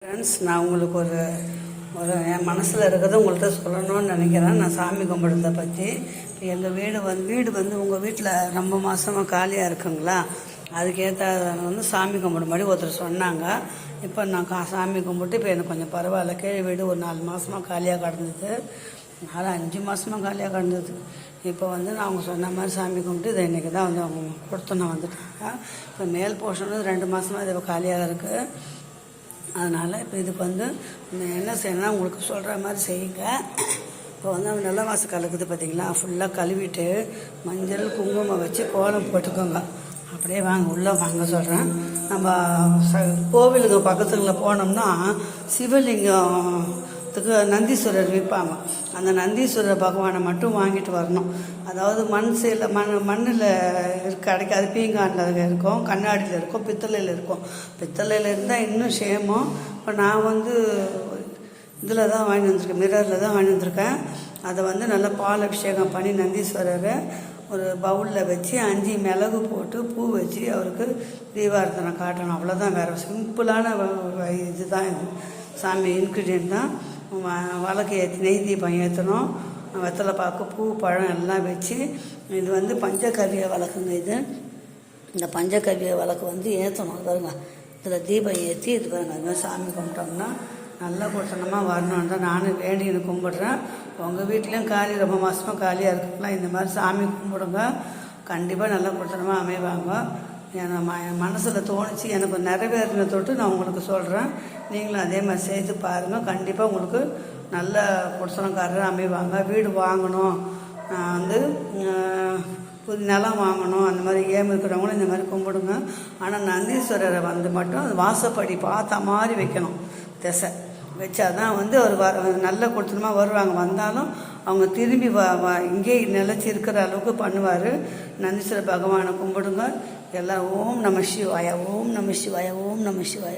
Friends, நான் உங்களுக்கு ஒரு ஒரு என் மனசில் இருக்கிறத உங்கள்கிட்ட சொல்லணும்னு நினைக்கிறேன். நான் சாமி கும்பிடுறதை பற்றி. எங்கள் வீடு வந்து உங்கள் வீட்டில் ரொம்ப மாதமாக காலியாக இருக்குங்களா, அதுக்கேற்ற சாமி கும்பிடும்படி ஒருத்தர் சொன்னாங்க. இப்போ நான் சாமி கும்பிட்டு இப்போ எனக்கு கொஞ்சம் பரவாயில்ல. கீழே வீடு ஒரு 4 மாதமாக காலியாக கிடந்தது, 5 மாதமாக காலியாக கிடந்தது. இப்போ வந்து நான் அவங்க சொன்ன மாதிரி சாமி கும்பிட்டு இதை இன்றைக்கி தான் வந்து அவங்க கொடுத்து நான் வந்துட்டாங்க. இப்போ மேல் போர்ஷன் 2 மாதமாக இது காலியாக இருக்குது. அதனால் இப்போ இதுக்கு வந்து என்ன செய்யணும்னா உங்களுக்கு சொல்கிற மாதிரி செய்யுங்க. இப்போ வந்து நிலவாச கலக்குது பார்த்திங்களா, ஃபுல்லாக கழுவிட்டு மஞ்சள் குங்குமம் வச்சு கோலம் போட்டுக்கோங்க. அப்படியே வாங்க உள்ளே வாங்க சொல்கிறேன். நம்ம கோவிலுக்கு பக்கத்துல போனோம்னா சிவலிங்கத்துக்கு நந்தீஸ்வரர் விற்பாங்க. அந்த நந்தீஸ்வரர் பகவானை மட்டும் வாங்கிட்டு வரணும். அதாவது மண்ணில் கிடைக்காது, பீங்கானில் இருக்கும், கண்ணாடியில் இருக்கும், பித்தளையில் இருக்கும். பித்தளையில் இருந்தால் இன்னும் சேமம். இப்போ நான் வந்து இதில் தான் வாங்கி வந்திருக்கேன், மிரரில் தான் வாங்கி வந்திருக்கேன். அதை வந்து நல்லா பால் அபிஷேகம் பண்ணி நந்தீஸ்வரரை ஒரு பவுலில் வச்சு 5 மிளகு போட்டு பூ வச்சு அவருக்கு தீபாரத்தனை காட்டணும். அவ்வளோதான், வேறு சிம்பிளான இது தான். இது சாமி இன்க்ரீடியன்ட் தான். விளக்கு ஏற்றி நெய் தீபம் ஏற்றணும், வெத்தலை பாக்கு பூ பழம் எல்லாம் வச்சு. இது வந்து பஞ்சகவ்ய விளக்குங்க. இந்த பஞ்சகவ்ய விளக்கு வந்து ஏற்றணும். பாருங்க, இதில் தீபம் ஏற்றி இது பாருங்க, அது மாதிரி சாமி கும்பிட்டோம்னா நல்லா கொடுத்தனமாக வரணுன்னு தான் நானும் வேண்டின்னு கும்பிட்றேன். உங்கள் வீட்லேயும் ரொம்ப மாதமாக காலியாக இருக்கலாம், இந்த மாதிரி சாமி கும்பிடுங்க. கண்டிப்பாக நல்லா கொடுத்தனமாக அமைவாங்க. என் மனசில் தோணிச்சு, எனக்கு நிறைவேறின தொட்டு நான் உங்களுக்கு சொல்கிறேன். நீங்களும் அதே மாதிரி செய்து பாருங்கள். கண்டிப்பாக உங்களுக்கு நல்ல கொடுத்தனக்காரர் அமைவாங்க. வீடு வாங்கணும், வந்து புது நிலம் வாங்கணும், அந்த மாதிரி இருக்கிறவங்களும் இந்த மாதிரி கும்பிடுங்க. ஆனால் நந்தீஸ்வரரை வந்து மட்டும் அது வாசப்படி பார்த்த மாதிரி வைக்கணும். திசை வச்சா தான் வந்து அவர் நல்ல கொடுத்தனமாக வருவாங்க. வந்தாலும் அவங்க திரும்பி இங்கே நிலச்சி இருக்கிற அளவுக்கு பண்ணுவார். நந்தீஸ்வர பகவானை கும்பிடுங்க. எல்லாம் ஓம் நம சிவாய, ஓம் நம சிவாய, ஓம் நம சிவாய.